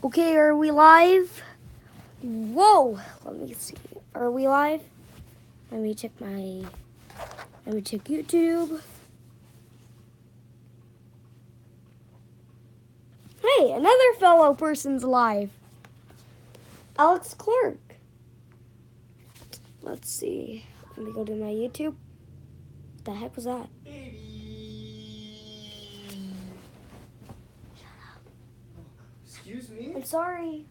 Okay, are we live? Whoa, let me see. Are we live? Let me check YouTube. Hey, another fellow person's live. Alex Clark. Let's see. Let me go to my YouTube. What the heck was that? Excuse me? I'm sorry.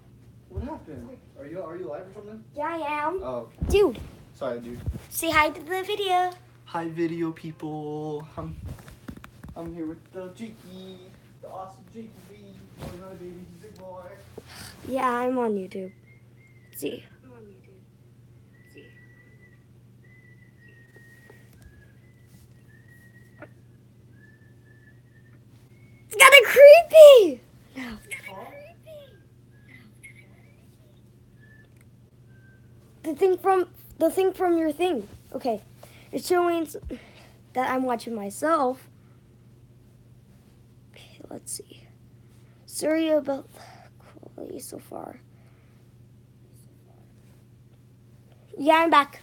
What happened? Are you live or something? Yeah, I am. Oh, okay. Dude, Sorry, dude. say hi to the video. Hi, video people. I'm here with the Jakey, the awesome Jakey B. Oh, hi, baby. He's a big boy. Yeah, I'm on YouTube. Let's see. I'm on YouTube. Let's see. It's kind of creepy. No. The thing from your thing. Okay, it's showing that I'm watching myself. Okay, let's see. Sorry about the quality so far. Yeah, I'm back.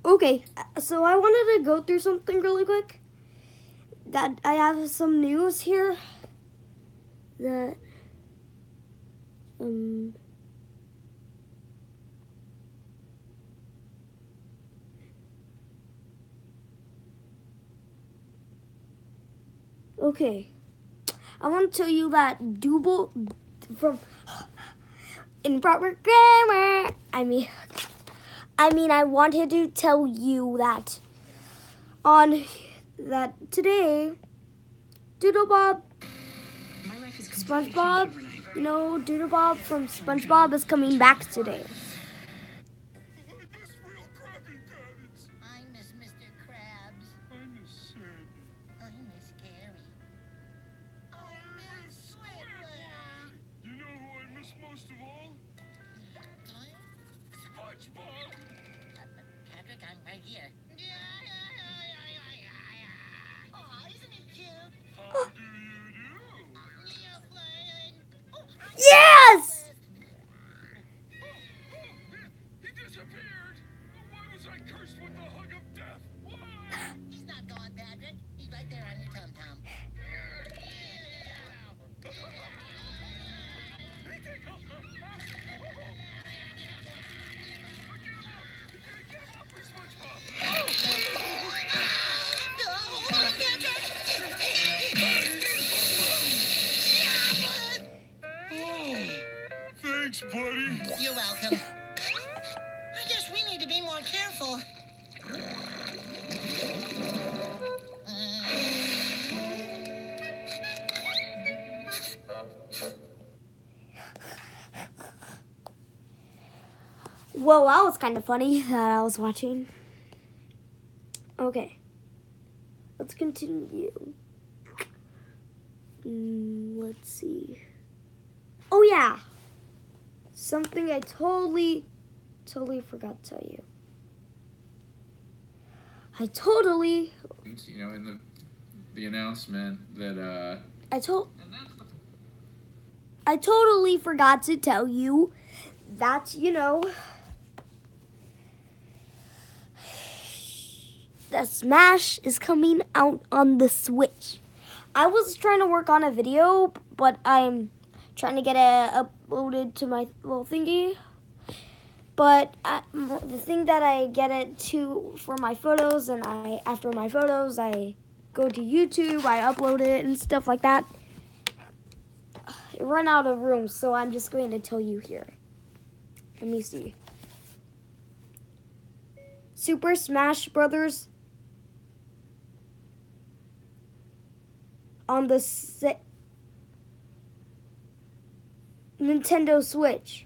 Okay, so I wanted to go through something really quick. That I have some news here. That Okay, I want to tell you that Double from Improper Grammar. I mean, I wanted to tell you that today, Doodlebob, SpongeBob, Doodlebob from SpongeBob is coming back today. I miss Mr. Krabs. I miss Sandy. I miss Gary. I miss Squidward. You know who I miss most of all? SpongeBob. Patrick, I'm right here. Oh, isn't it cute? How do you do? Yeah, playing. Oh, Yes! He disappeared. Why was I cursed with the hug of death? Why? he's not gone, Patrick. He's right there on your tum-tum. Thanks, buddy. You're welcome. I guess we need to be more careful. Well, that was kind of funny that I was watching. Okay, let's continue. Let's see. Oh yeah, something I totally forgot to tell you. In the announcement that I totally forgot to tell you that, that Smash is coming out on the Switch. I was trying to work on a video, but I'm trying to get it uploaded to my little thingy. But the thing that I get it to for my photos, and after my photos, I go to YouTube, I upload it and stuff like that. I run out of room, so I'm just going to tell you here. Let me see. Super Smash Brothers on the Nintendo Switch.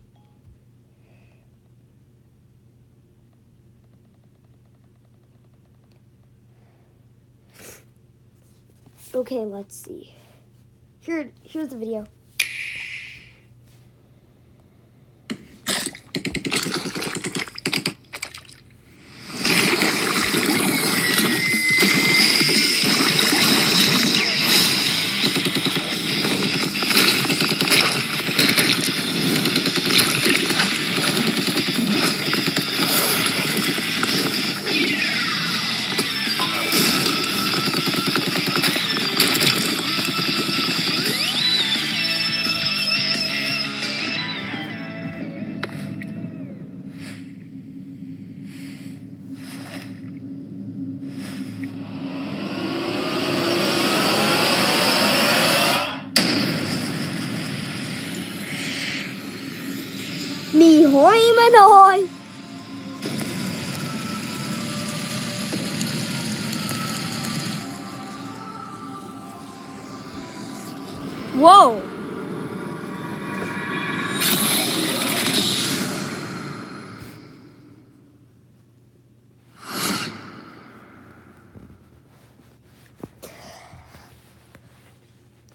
Okay, let's see. Here's the video. Ahoy, Manoy! Whoa!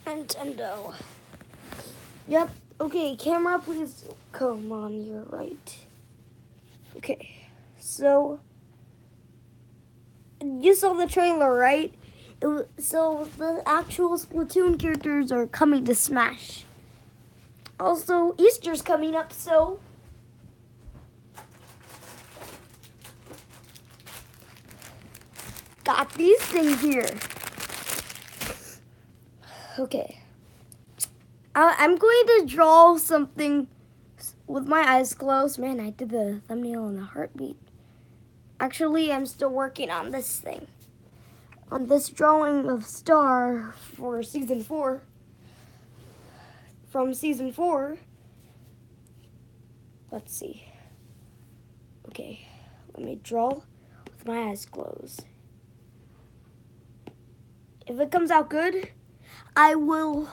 Nintendo. Yep. Okay, camera, please. Come on, you're right. Okay, so you saw the trailer, right? So the actual Splatoon characters are coming to Smash. Also, Easter's coming up, so got these things here. Okay. I'm going to draw something with my eyes closed. Man, I did the thumbnail in a heartbeat. Actually, I'm still working on this thing. On this drawing of Star for Season 4. From Season 4. Let's see. Okay, let me draw with my eyes closed. If it comes out good, I will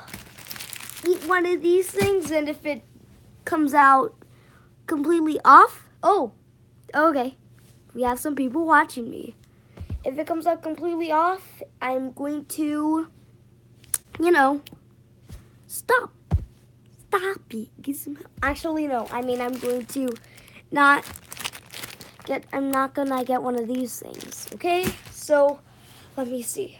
eat one of these things, and if it comes out completely off, oh, okay, we have some people watching me. If it comes out completely off, I'm going to, stop it. Actually, no, I mean, I'm going to I'm not gonna get one of these things, okay? So, let me see.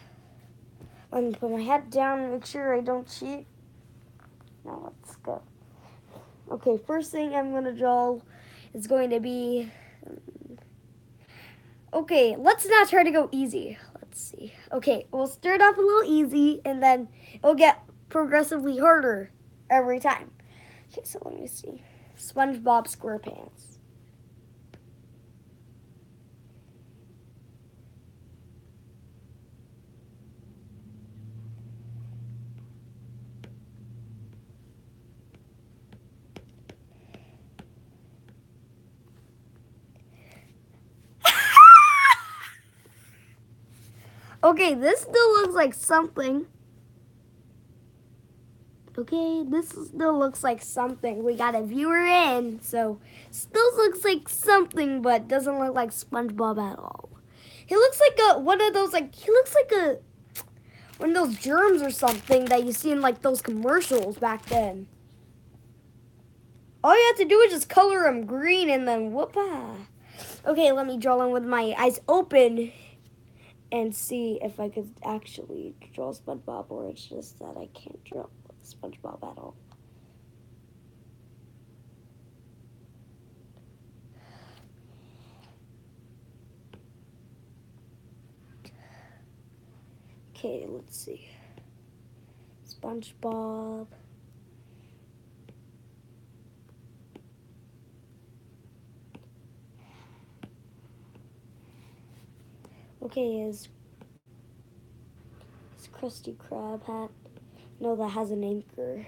Let me put my head down and make sure I don't cheat. Now let's go. Okay, first thing I'm going to draw is going to be... Okay, let's not try to go easy. Let's see. Okay, we'll start off a little easy, and then it'll get progressively harder every time. Okay, so let me see. SpongeBob SquarePants. Okay, this still looks like something. Okay, this still looks like something. We got a viewer in, so still looks like something, but doesn't look like SpongeBob at all. He looks like one of those one of those germs or something that you see in like those commercials back then. All you have to do is just color him green and then whoop-ah. Okay, let me draw him with my eyes open and see if I could actually draw SpongeBob, or it's just that I can't draw SpongeBob at all. Okay, let's see. SpongeBob. Okay, his Krusty Krab hat. No, that has an anchor.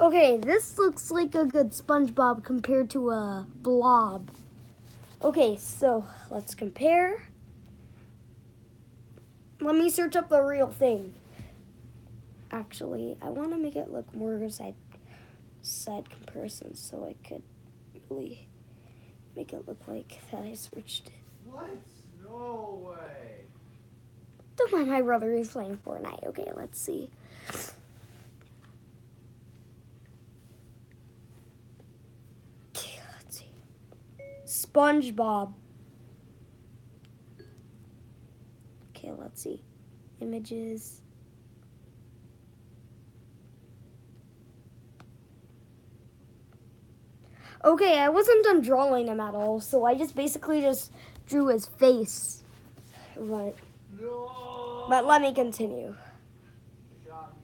Okay, this looks like a good SpongeBob compared to a blob. Okay, so let's compare. Let me search up the real thing. Actually, I want to make it look more side comparisons so I could really make it look like that I searched it. What? No way. Don't mind my brother is playing Fortnite. Okay, let's see. Okay, let's see. SpongeBob. Okay, let's see. Images. Okay, I wasn't done drawing him at all, so I just basically just drew his face. But No. let me continue. Shot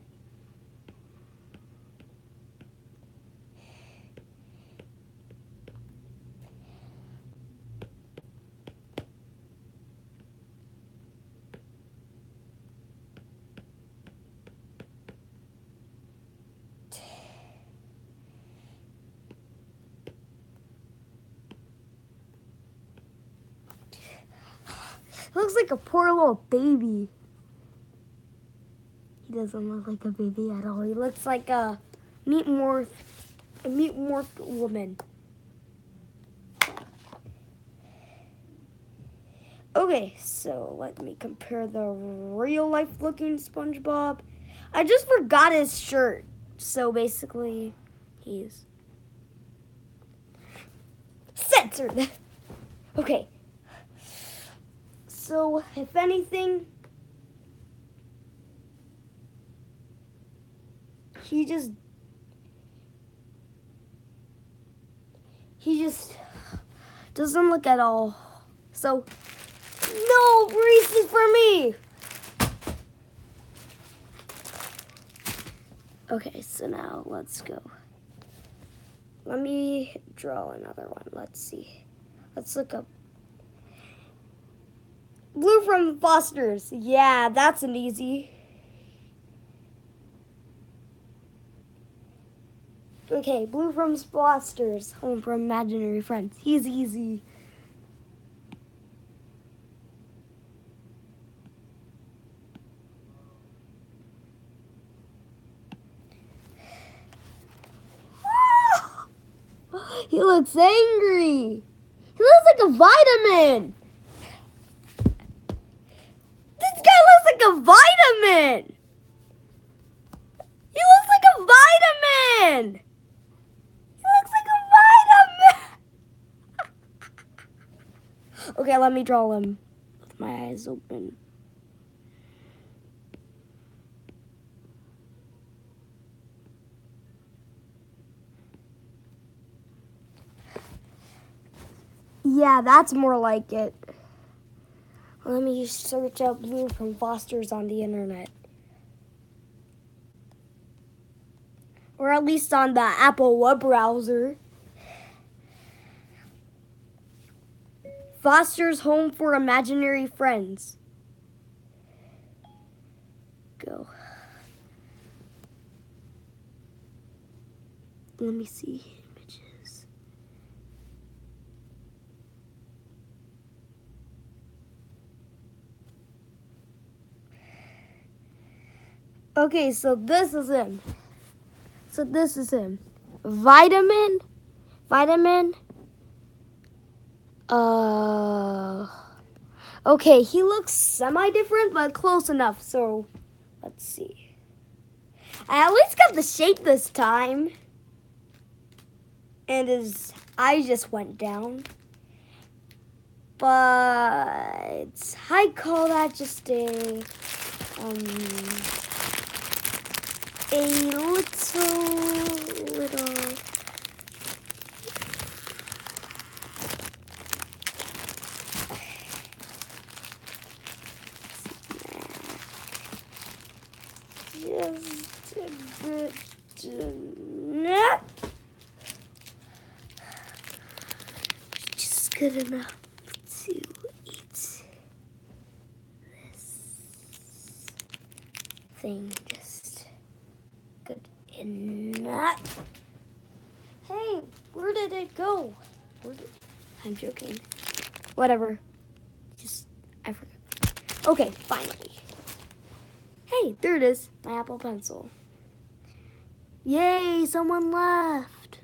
looks like a poor little baby. He doesn't look like a baby at all. He looks like a meat morphed woman. Okay, so let me compare the real life looking SpongeBob. I just forgot his shirt. So basically, he's censored. Okay. So, if anything, he just doesn't look at all. So, no Reese's for me. Okay, so now let's go. Let me draw another one. Let's see. Let's look up. Blue from Foster's. Yeah, that's an easy. Okay, Blue from Foster's. Home for Imaginary Friends. He's easy. He looks angry. He looks like a vitamin. This guy looks like a vitamin. He looks like a vitamin. He looks like a vitamin. Okay, let me draw him with my eyes open. Yeah, that's more like it. Let me search up Blue from Foster's on the internet. Or at least on the Apple web browser. Foster's Home for Imaginary Friends. Go. Let me see images. Okay, so this is him. Vitamin. Okay, he looks semi-different, but close enough. So, let's see. I at least got the shape this time. And his eyes just went down. But I call that just a little just a bit just good enough to eat this thing. Just good enough. Hey, where did it go? I'm joking. Whatever. I forgot. Okay, finally. Hey, there it is. My Apple Pencil. Yay, someone left.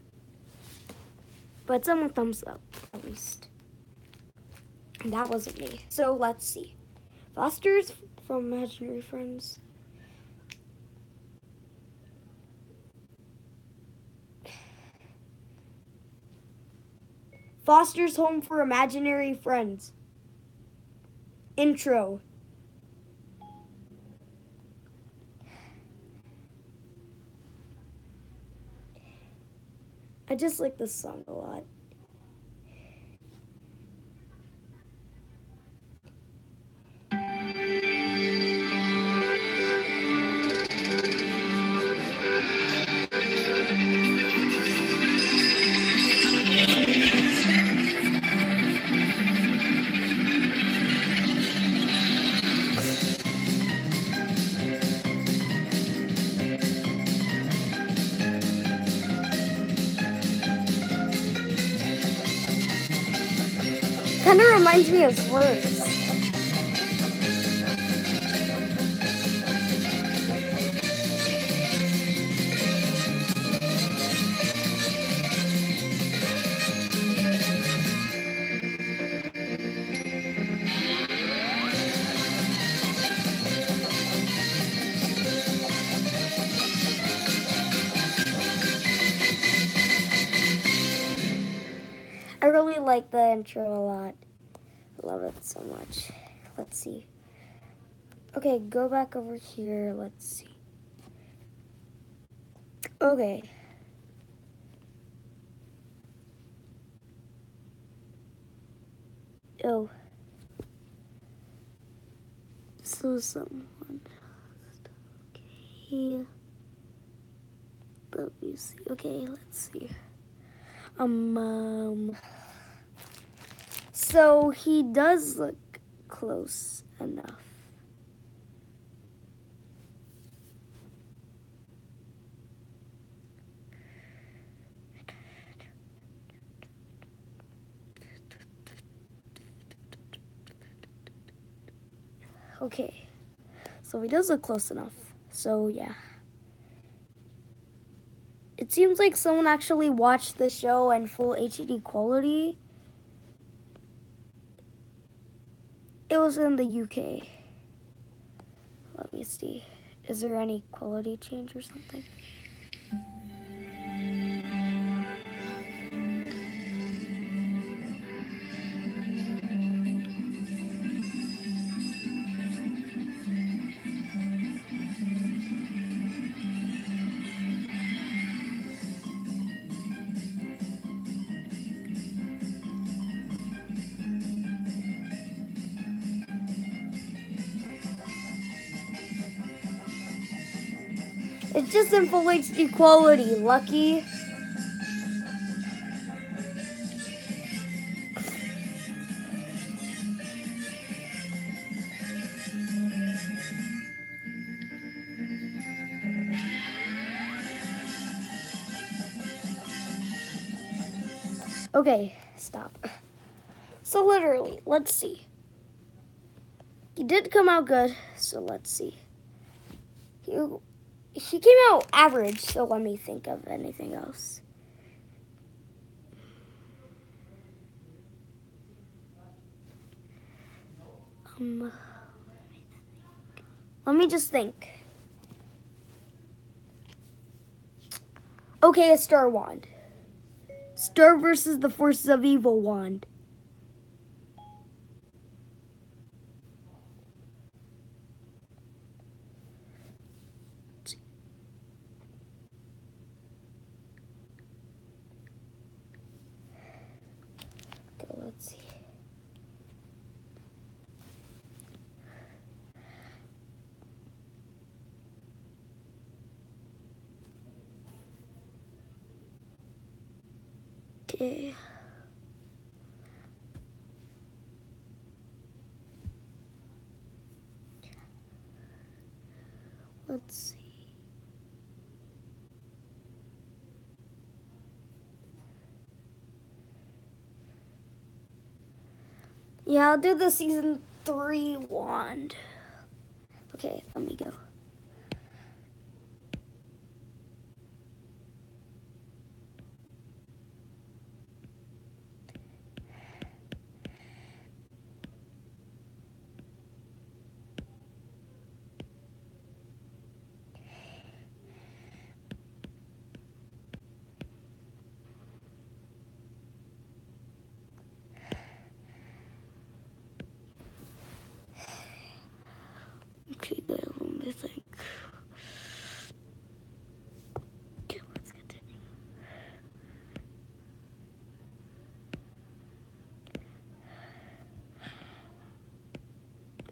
But someone thumbs up, at least. And that wasn't me. So let's see. Foster's from Imaginary Friends. Foster's Home for Imaginary Friends. Intro. I just like this song a lot. Kind of reminds me of Slurs. like the intro a lot. I love it so much. Let's see. Okay, go back over here. Let's see. Okay. Oh. So someone. Okay. Let me see. Okay, let's see. So he does look close enough. Okay, so he does look close enough. So yeah. It seems like someone actually watched the show in full HD quality. It was in the UK. Let me see. Is there any quality change or something? It's just in full HD quality, lucky. Okay, stop. So literally, let's see. He did come out good, so let's see. He came out average, so let me think of anything else. Let me just think. Okay, a Star Wand. Star versus the Forces of Evil Wand. Okay, let's see. Okay. Let's see. Yeah, I'll do the season 3 wand. Okay, let me go. Okay, guys, let me think. Okay, let's continue.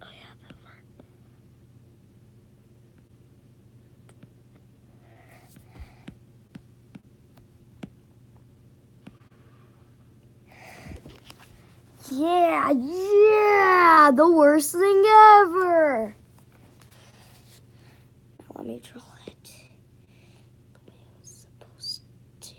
Oh yeah, that part. Yeah, the worst thing ever. Now let me draw it the way I was supposed to.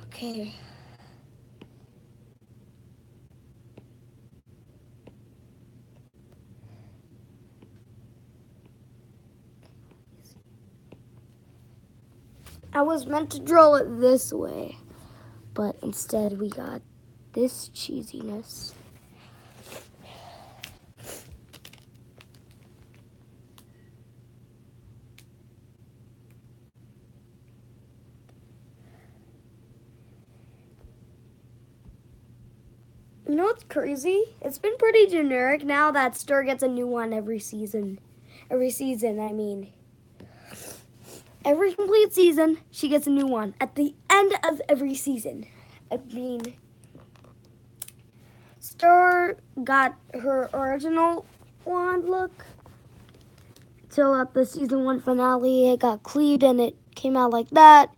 Okay. I was meant to draw it this way, but instead we got this cheesiness. You know what's crazy? It's been pretty generic now that Star gets a new one every season. Every season, I mean. Every complete season, she gets a new one. At the end of every season. I mean, Star got her original wand look till at the season 1 finale it got cleaved and it came out like that.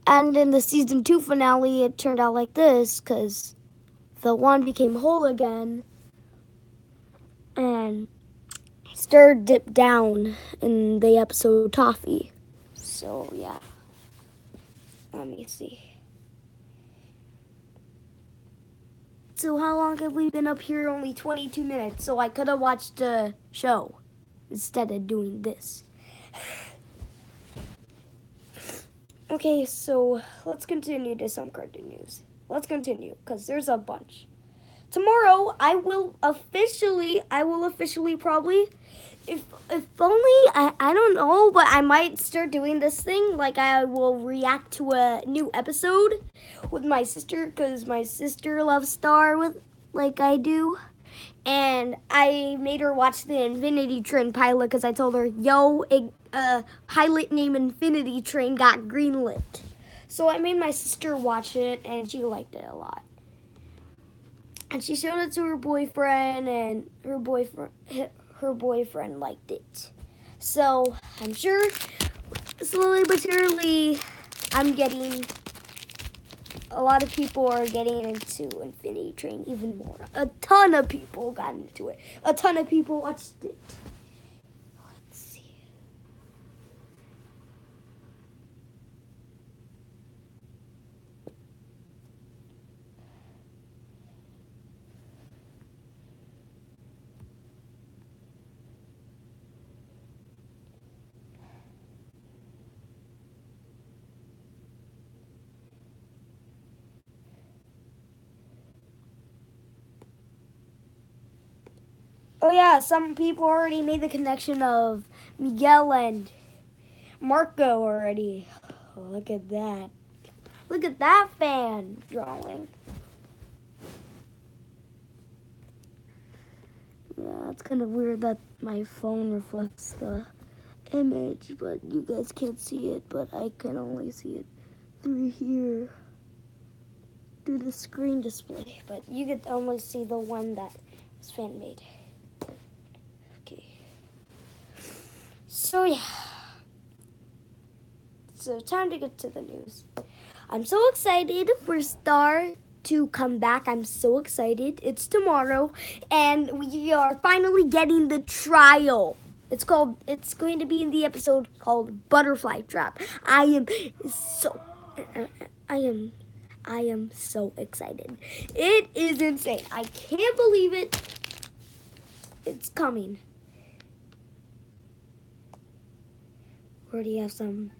And in the season 2 finale it turned out like this because the wand became whole again and Star dipped down in the episode Toffee. So yeah, let me see. So how long have we been up here? Only 22 minutes, so I could have watched the show instead of doing this. Okay, so let's continue to some cartoon news. Let's continue, because there's a bunch. Tomorrow, I will officially probably, if only, I don't know, but I might start doing this thing, like I will react to a new episode with my sister, because my sister loves Star like I do. And I made her watch the Infinity Train pilot because I told her, yo, a pilot named Infinity Train got greenlit. So I made my sister watch it, and she liked it a lot. And she showed it to her boyfriend, and her boyfriend liked it. So I'm sure slowly but surely a lot of people are getting into Infinity Train even more. A ton of people got into it. A ton of people watched it. Let's see. Oh yeah, some people already made the connection of Miguel and Marco already. Oh, look at that. Look at that fan drawing. Yeah, it's kind of weird that my phone reflects the image, but you guys can't see it, but I can only see it through here, through the screen display. But you could only see the one that was fan made. Okay. So yeah. So time to get to the news. I'm so excited for Star to come back. I'm so excited. It's tomorrow, and we are finally getting the trial. It's going to be in the episode called Butterfly Trap. I am so excited. It is insane. I can't believe it. It's coming. We already have some.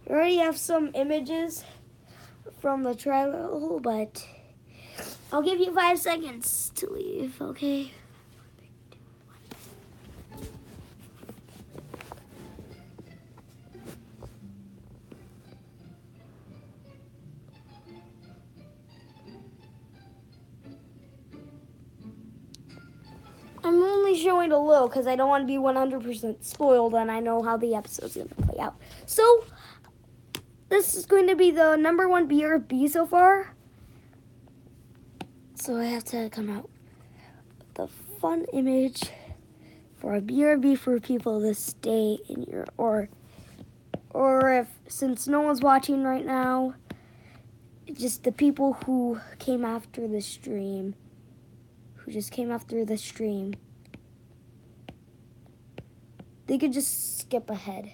We already have some images from the trial, but I'll give you 5 seconds to leave, okay? I'm only showing a little because I don't want to be 100% spoiled, and I know how the episode's going to play out. So, this is going to be the number 1 BRB so far. So I have to come out with a fun image for a BRB for people to stay in your, or if, since no one's watching right now, just the people who came after the stream, they could just skip ahead.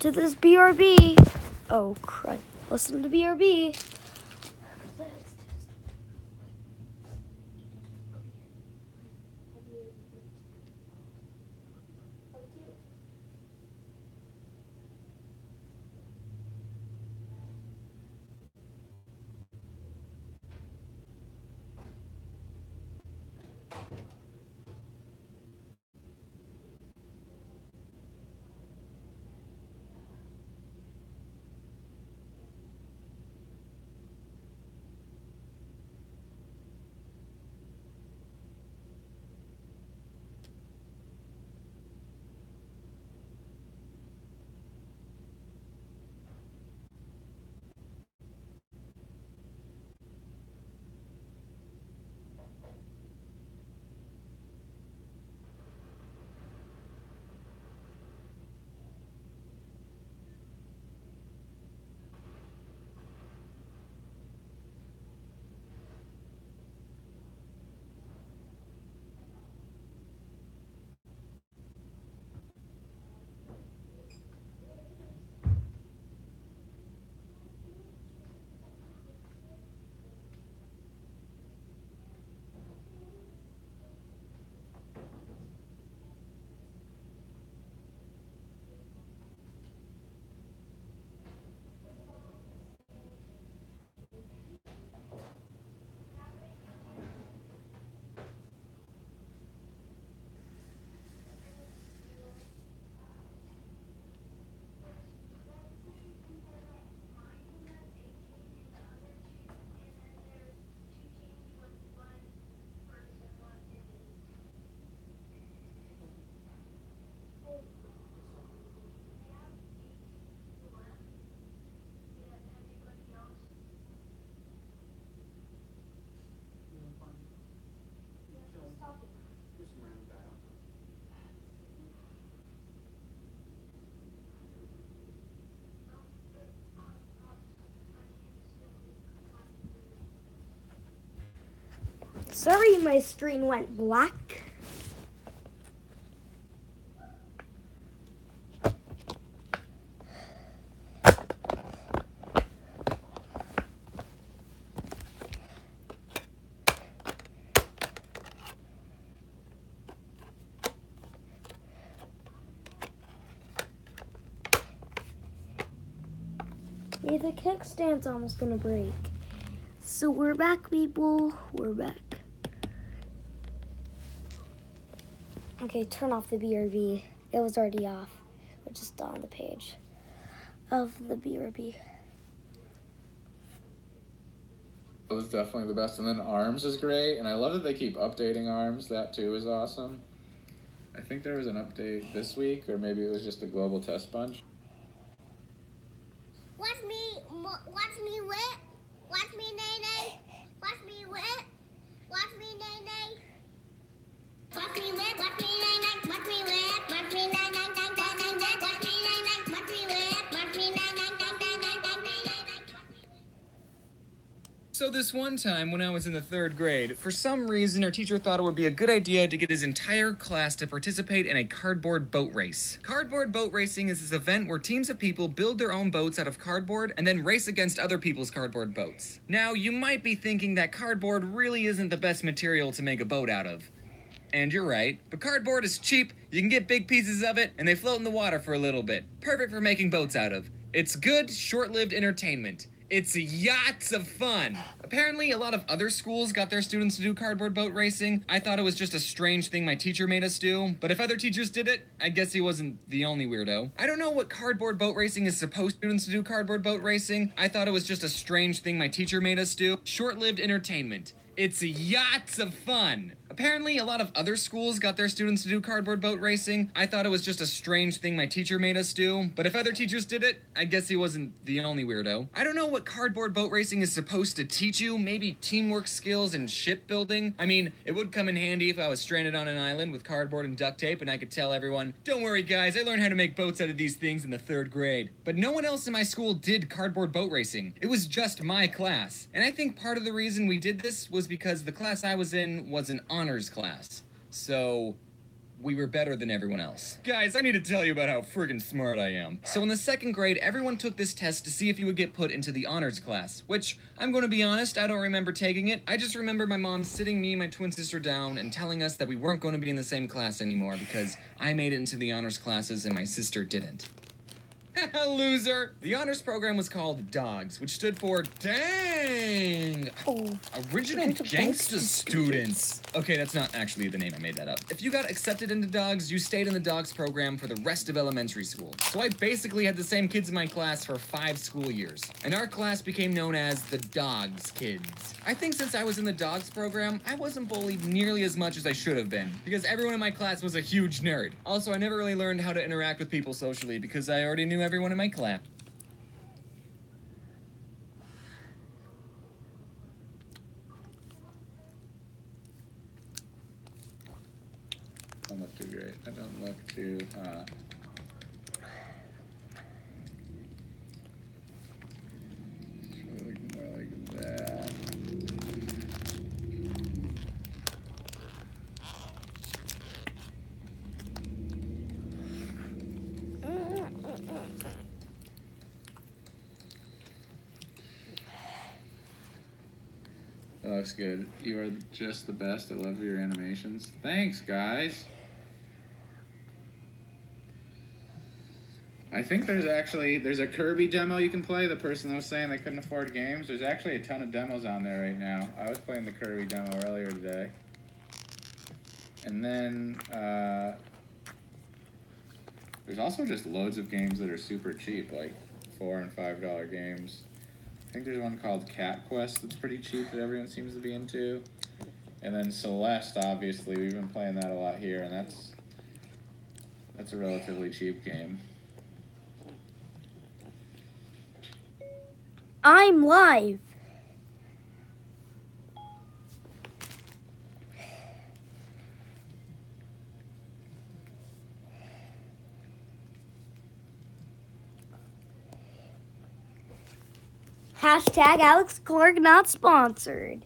to this BRB. Oh, crud. Listen to BRB. Sorry, my screen went black. Yeah, the kickstand's almost gonna break. So we're back, people. We're back. Okay, turn off the BRB. It was already off. We're just on the page of the BRB. That was definitely the best. And then ARMS is great. And I love that they keep updating ARMS. That too is awesome. I think there was an update this week, or maybe it was just a global test bunch. Watch me wet. Watch me nay. Watch me wet. Watch me nay. Watch me wet. Watch me nay. Watch me wet. Watch me nay. Watch me nay. Watch me wet. Watch me nay. So this one time when I was in the 3rd grade, for some reason our teacher thought it would be a good idea to get his entire class to participate in a cardboard boat race. Cardboard boat racing is this event where teams of people build their own boats out of cardboard and then race against other people's cardboard boats. Now, you might be thinking that cardboard really isn't the best material to make a boat out of. And you're right, but cardboard is cheap, you can get big pieces of it, and they float in the water for a little bit. Perfect for making boats out of. It's good, short-lived entertainment. It's yachts of fun. Apparently, a lot of other schools got their students to do cardboard boat racing. I thought it was just a strange thing my teacher made us do, but if other teachers did it, I guess he wasn't the only weirdo. I don't know what cardboard boat racing is supposed to students to do cardboard boat racing. I thought it was just a strange thing my teacher made us do. Short-lived entertainment. It's yachts of fun. Apparently, a lot of other schools got their students to do cardboard boat racing. I thought it was just a strange thing my teacher made us do, but if other teachers did it, I guess he wasn't the only weirdo. I don't know what cardboard boat racing is supposed to teach you. Maybe teamwork skills and shipbuilding. I mean, it would come in handy if I was stranded on an island with cardboard and duct tape and I could tell everyone, don't worry guys, I learned how to make boats out of these things in the 3rd grade. But no one else in my school did cardboard boat racing. It was just my class. And I think part of the reason we did this was because the class I was in was an honors class. So, we were better than everyone else. Guys, I need to tell you about how friggin' smart I am. So in the 2nd grade, everyone took this test to see if you would get put into the honors class, which, I'm going to be honest, I don't remember taking it. I just remember my mom sitting me and my twin sister down and telling us that we weren't going to be in the same class anymore because I made it into the honors classes and my sister didn't. Loser! The honors program was called DOGS, which stood for Dang! Oh. Original Gangsta Students. Okay, that's not actually the name, I made that up. If you got accepted into DOGS, you stayed in the DOGS program for the rest of elementary school. So I basically had the same kids in my class for 5 school years. And our class became known as the DOGS kids. I think since I was in the DOGS program, I wasn't bullied nearly as much as I should have been, because everyone in my class was a huge nerd. Also, I never really learned how to interact with people socially because I already knew everyone in my class. Don't look too great. That don't look too hot. Should look more like that. That looks good. You are just the best. I love your animations. Thanks, guys. I think there's a Kirby demo you can play. The person that was saying they couldn't afford games. There's actually a ton of demos on there right now. I was playing the Kirby demo earlier today. And then, there's also just loads of games that are super cheap, like $4 and $5 games. I think there's one called Cat Quest that's pretty cheap that everyone seems to be into. And then Celeste, obviously, we've been playing that a lot here, and that's a relatively cheap game. I'm live. Hashtag Alex Clark not sponsored.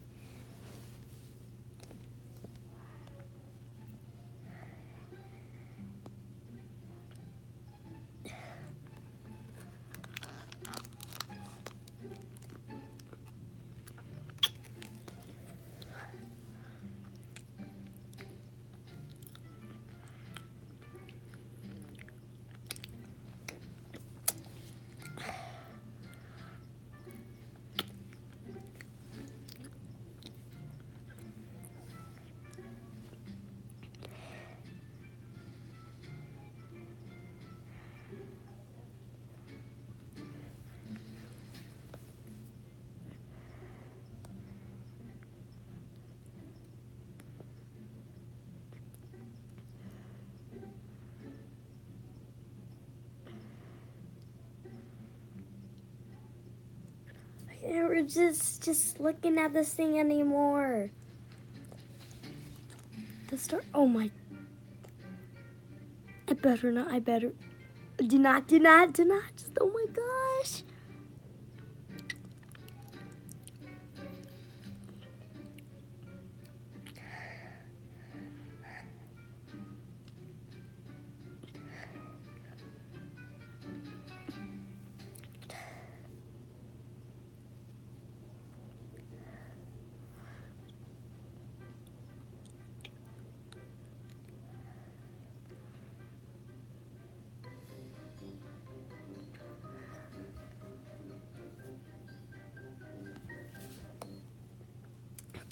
We're just looking at this thing anymore. The start. Oh my. I better not. I better. Do not. Just, oh my gosh.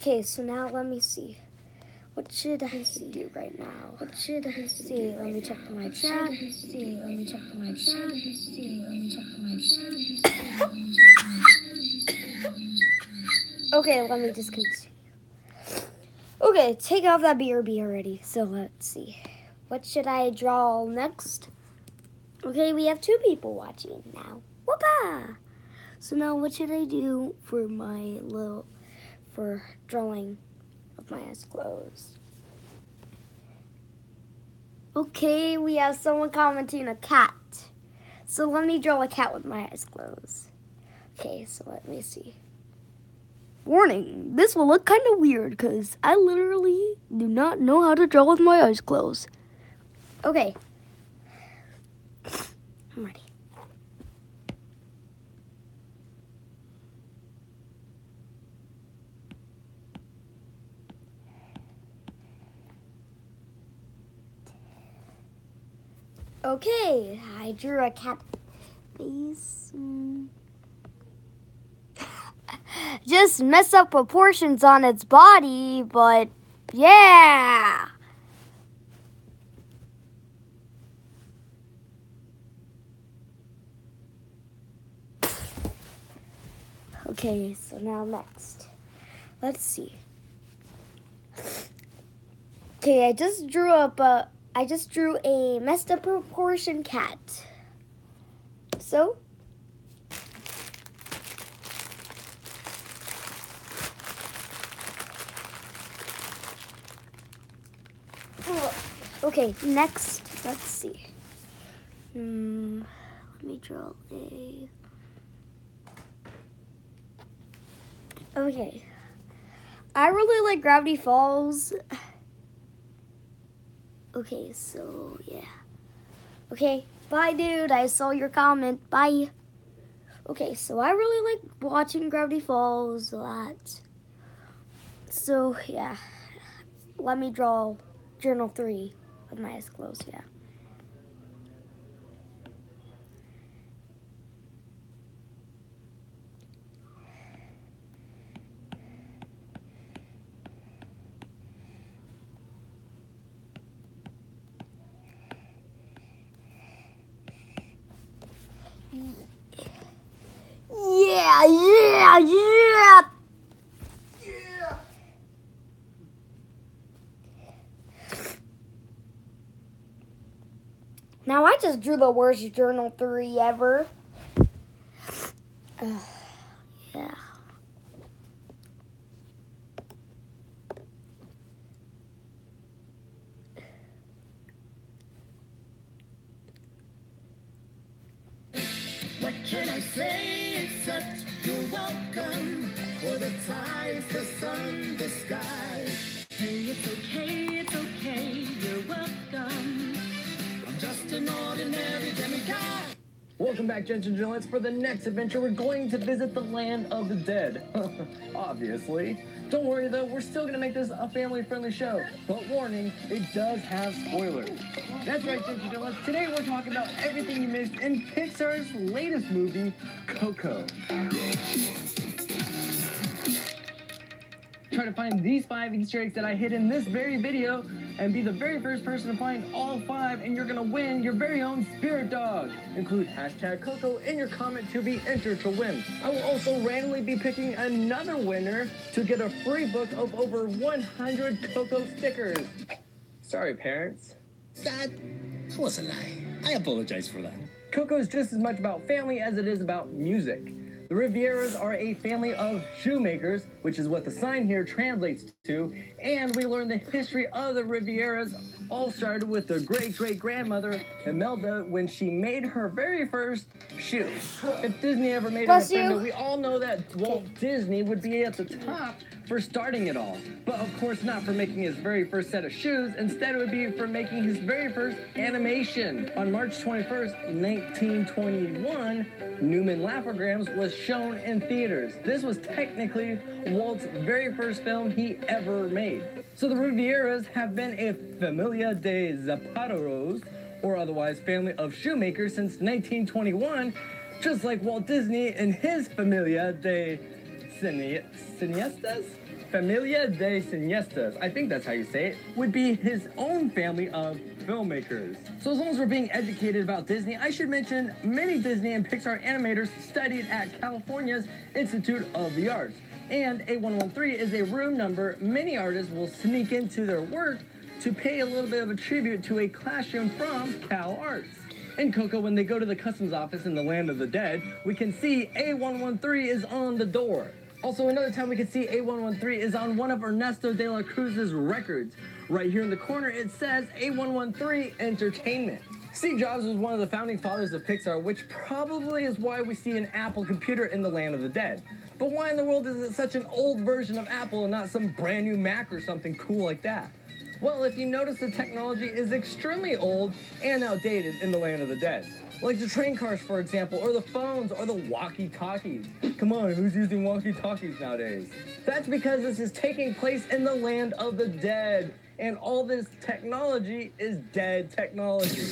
Okay, so now let me see. What should I do right now? What should I see? Let me check my chat. Okay, let me just continue. Okay, take off that BRB already. So let's see. What should I draw next? Okay, we have 2 people watching now. Whoopah! So now what should I do for my for drawing with my eyes closed? Okay, we have someone commenting a cat. So let me draw a cat with my eyes closed. Okay, so let me see. Warning, this will look kind of weird because I literally do not know how to draw with my eyes closed. Okay. I'm ready. Okay, I drew a cat face. Just mess up proportions on its body, but yeah. Okay, so now next. Let's see. Okay, I just drew a messed up proportion cat. So okay, next, let's see. Let me draw a. Okay, I really like Gravity Falls. Okay, so yeah. Okay, bye, dude. I saw your comment. Bye. Okay, so I really like watching Gravity Falls a lot. So yeah, let me draw Journal 3 with my eyes closed. Yeah. Yeah. Now I just drew the worst Journal 3 ever. Yeah. What can I say except you're welcome for the tides, the sun, the sky. Hey, it's okay, you're welcome. I'm just an ordinary demigod. Welcome back, gents and gentlemen. For the next adventure, we're going to visit the land of the dead. Obviously. Don't worry, though. We're still going to make this a family-friendly show. But warning, it does have spoilers. That's right, gents and gentlemen. Today, we're talking about everything you missed in Pixar's latest movie, Coco. Try to find these 5 Easter eggs that I hid in this very video and be the very first person to find all 5, and you're gonna win your very own spirit dog. Include hashtag Coco in your comment to be entered to win. I will also randomly be picking another winner to get a free book of over 100 Coco stickers. Sorry, parents. That was a lie. I apologize for that. Coco is just as much about family as it is about music. The Rivieras are a family of shoemakers, which is what the sign here translates to, and we learn the history of the Rivieras. All started with their great-great-grandmother, Imelda, when she made her very first shoe. If Disney ever made an offender, we all know that Walt Disney would be at the top for starting it all. But of course not for making his very first set of shoes. Instead, it would be for making his very first animation. On March 21st, 1921, Newman Laugh-O-Grams was shown in theaters. This was technically Walt's very first film he ever made. So the Rivieras have been a familia de zapateros, or otherwise family of shoemakers, since 1921, just like Walt Disney and his familia de cineastas? Familia de Cineastas, I think that's how you say it, would be his own family of filmmakers. So as long as we're being educated about Disney, I should mention many Disney and Pixar animators studied at California's Institute of the Arts. And A113 is a room number many artists will sneak into their work to pay a little bit of a tribute to a classroom from Cal Arts. In Coco, when they go to the customs office in the land of the dead, we can see A113 is on the door. Also, another time we can see A113 is on one of Ernesto de la Cruz's records. Right here in the corner, it says A113 Entertainment. Steve Jobs was one of the founding fathers of Pixar, which probably is why we see an Apple computer in the land of the dead. But why in the world is it such an old version of Apple and not some brand new Mac or something cool like that? Well, if you notice, the technology is extremely old and outdated in the land of the dead. Like the train cars, for example, or the phones, or the walkie-talkies. Come on, who's using walkie-talkies nowadays? That's because this is taking place in the land of the dead. And all this technology is dead technology.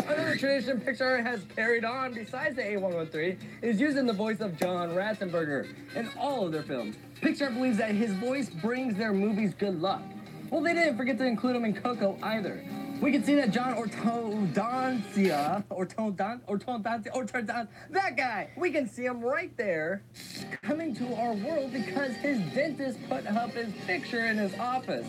Another tradition Pixar has carried on besides the A113 is using the voice of John Ratzenberger in all of their films. Pixar believes that his voice brings their movies good luck. Well, they didn't forget to include him in Coco either. We can see that John Ortodancia, that guy, we can see him right there coming to our world because his dentist put up his picture in his office.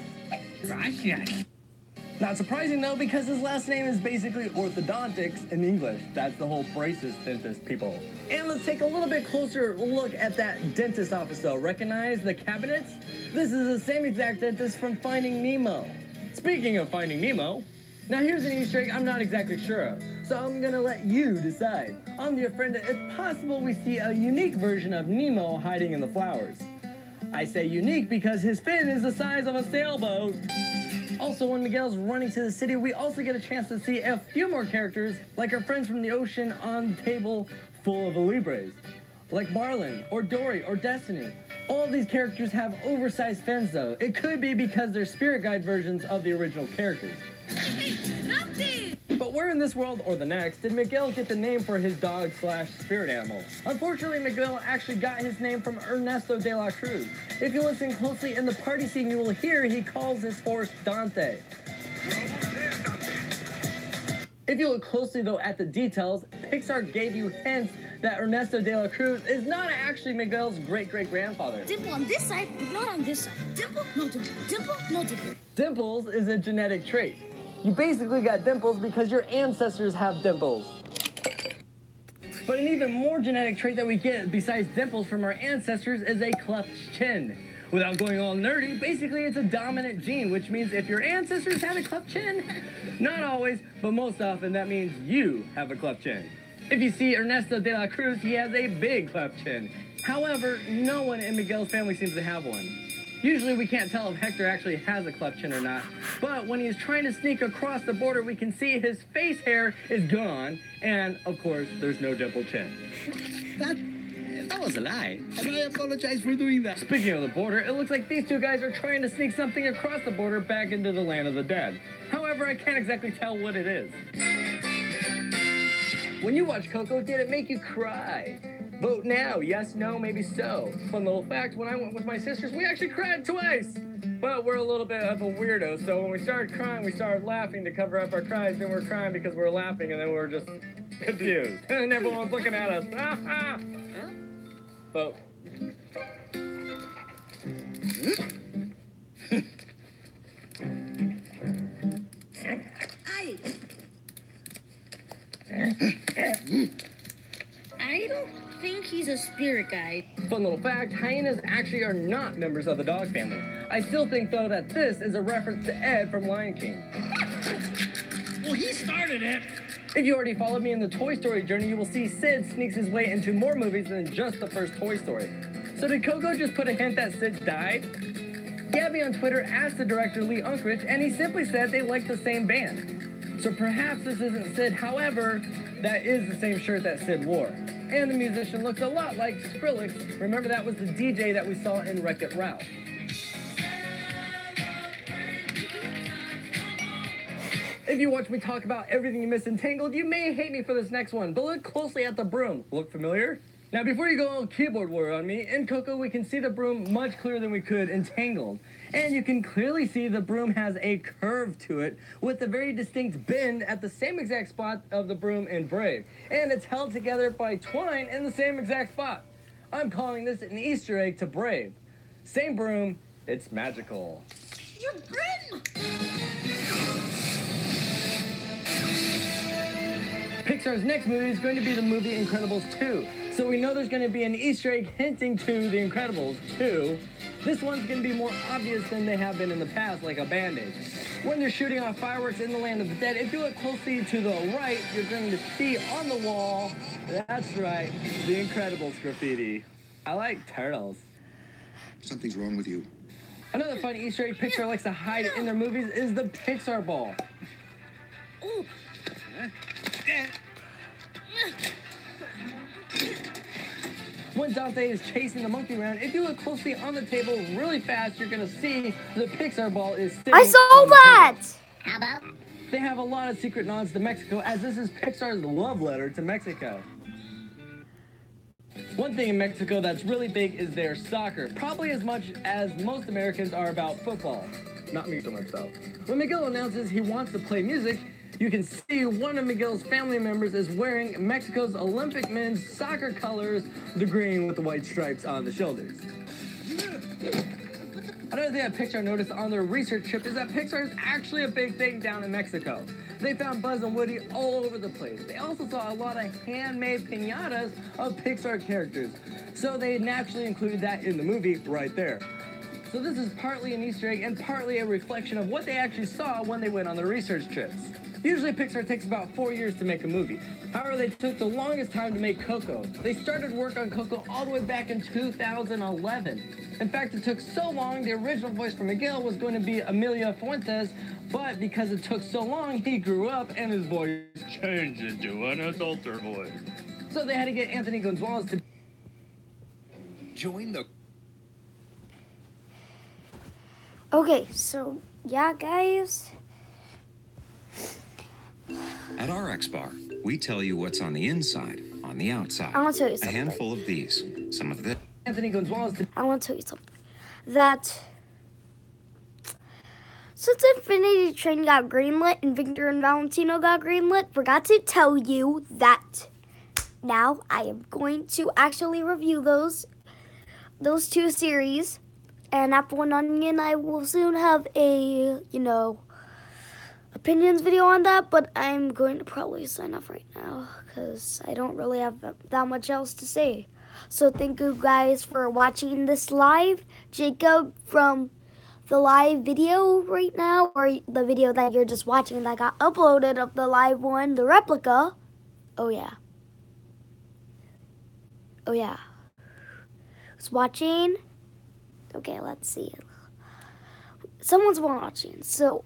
Not surprising though, because his last name is basically orthodontics in English. That's the whole braces dentist, people. And let's take a little bit closer look at that dentist office though. Recognize the cabinets? This is the same exact dentist from Finding Nemo. Speaking of Finding Nemo, now here's an Easter egg I'm not exactly sure of, so I'm gonna let you decide. I'm the friend that it's possible we see a unique version of Nemo hiding in the flowers. I say unique because his fin is the size of a sailboat. Also, when Miguel's running to the city, we also get a chance to see a few more characters, like our friends from the ocean on the table full of Libres, like Marlin, or Dory, or Destiny. All of these characters have oversized fins though. It could be because they're spirit guide versions of the original characters. But where in this world, or the next, did Miguel get the name for his dog slash spirit animal? Unfortunately, Miguel actually got his name from Ernesto de la Cruz. If you listen closely in the party scene, you will hear he calls his horse Dante. If you look closely though at the details, Pixar gave you hints that Ernesto de la Cruz is not actually Miguel's great-great-grandfather. Dimple on this side, but not on this side. Dimple, no dimple. Dimple, no dimple. Dimples is a genetic trait. You basically got dimples because your ancestors have dimples. But an even more genetic trait that we get besides dimples from our ancestors is a cleft chin. Without going all nerdy, basically it's a dominant gene, which means if your ancestors had a cleft chin, not always, but most often that means you have a cleft chin. If you see Ernesto de la Cruz, he has a big cleft chin. However, no one in Miguel's family seems to have one. Usually we can't tell if Hector actually has a cleft chin or not, but when he's trying to sneak across the border, we can see his face hair is gone, and of course, there's no dimple chin. That was a lie, and I apologize for doing that. Speaking of the border, it looks like these two guys are trying to sneak something across the border back into the land of the dead. However, I can't exactly tell what it is. When you watch Coco, did it make you cry? Vote now, yes, no, maybe so. Fun little fact, when I went with my sisters, we actually cried twice. But we're a little bit of a weirdo, so when we started crying, we started laughing to cover up our cries, then we're crying because we're laughing, and then we're just confused. And everyone's looking at us. Vote. I don't think he's a spirit guide. Fun little fact, hyenas actually are not members of the dog family. I still think, though, that this is a reference to Ed from Lion King. Well, he started it. If you already followed me in the Toy Story journey, you will see Sid sneaks his way into more movies than just the first Toy Story. So did Coco just put a hint that Sid died? Gabby on Twitter asked the director Lee Unkrich, and he simply said they liked the same band. So perhaps this isn't Sid, however, that is the same shirt that Sid wore. And the musician looks a lot like Skrillex. Remember, that was the DJ that we saw in Wreck-It Ralph. If you watch me talk about everything you missed in Tangled, you may hate me for this next one, but look closely at the broom. Look familiar? Now, before you go all keyboard warrior on me, in Coco we can see the broom much clearer than we could in Tangled. And you can clearly see the broom has a curve to it with a very distinct bend at the same exact spot of the broom in Brave. And it's held together by twine in the same exact spot. I'm calling this an Easter egg to Brave. Same broom, it's magical. You're Britain! Pixar's next movie is going to be the movie Incredibles 2. So we know there's going to be an Easter egg hinting to The Incredibles 2. This one's going to be more obvious than they have been in the past, like a Band-Aid. When they're shooting off fireworks in the Land of the Dead, if you look closely to the right, you're going to see on the wall, that's right, The Incredibles graffiti. I like turtles. Something's wrong with you. Another fun Easter egg Pixar likes to hide in their movies is the Pixar ball. Ooh. When Dante is chasing the monkey around, if you look closely on the table really fast, you're going to see the Pixar ball is sitting I saw on the that! table. How about? They have a lot of secret nods to Mexico, as this is Pixar's love letter to Mexico. One thing in Mexico that's really big is their soccer, probably as much as most Americans are about football. Not me so much though. When Miguel announces he wants to play music, you can see one of Miguel's family members is wearing Mexico's Olympic men's soccer colors, the green with the white stripes on the shoulders. Another thing that Pixar noticed on their research trip is that Pixar is actually a big thing down in Mexico. They found Buzz and Woody all over the place. They also saw a lot of handmade piñatas of Pixar characters, so they naturally included that in the movie right there. So this is partly an Easter egg and partly a reflection of what they actually saw when they went on their research trips. Usually Pixar takes about 4 years to make a movie. However, they took the longest time to make Coco. They started work on Coco all the way back in 2011. In fact, it took so long, the original voice for Miguel was going to be Emilio Fuentes, but because it took so long, he grew up and his voice changed into an adulter voice. So they had to get Anthony Gonzalez to Join the... Okay, so, yeah, guys. At our X-Bar, we tell you what's on the inside, on the outside. I want to tell you A something. handful of these, some of this. Anthony Gonzalez to I want to tell you something. That since Infinity Train got greenlit and Victor and Valentino got greenlit, forgot to tell you that now I am going to actually review those two series. And Apple and Onion, I will soon have a, opinions video on that, but I'm going to probably sign off right now because I don't really have that much else to say. So thank you guys for watching this live. Jacob from the live video right now, or the video that you're just watching that got uploaded of the live one, the replica. Oh yeah. Who's watching? Okay, let's see. Someone's watching, so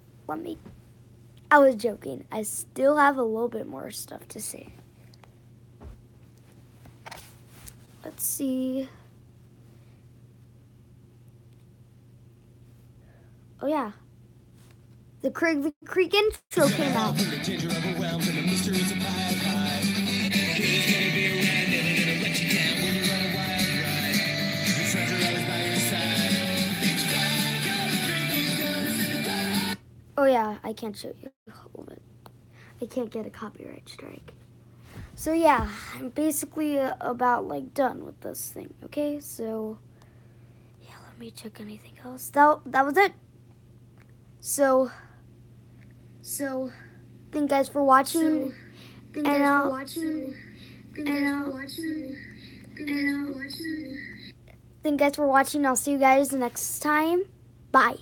I was joking. I still have a little bit more stuff to say. Let's see. Oh yeah. The Creek intro came out. Oh yeah, I can't show you. Hold it. I can't get a copyright strike. So yeah, I'm basically about done with this thing. Okay, so yeah, let me check anything else. That was it. So thank you guys for watching. Thank you guys for watching. I'll see you guys next time. Bye.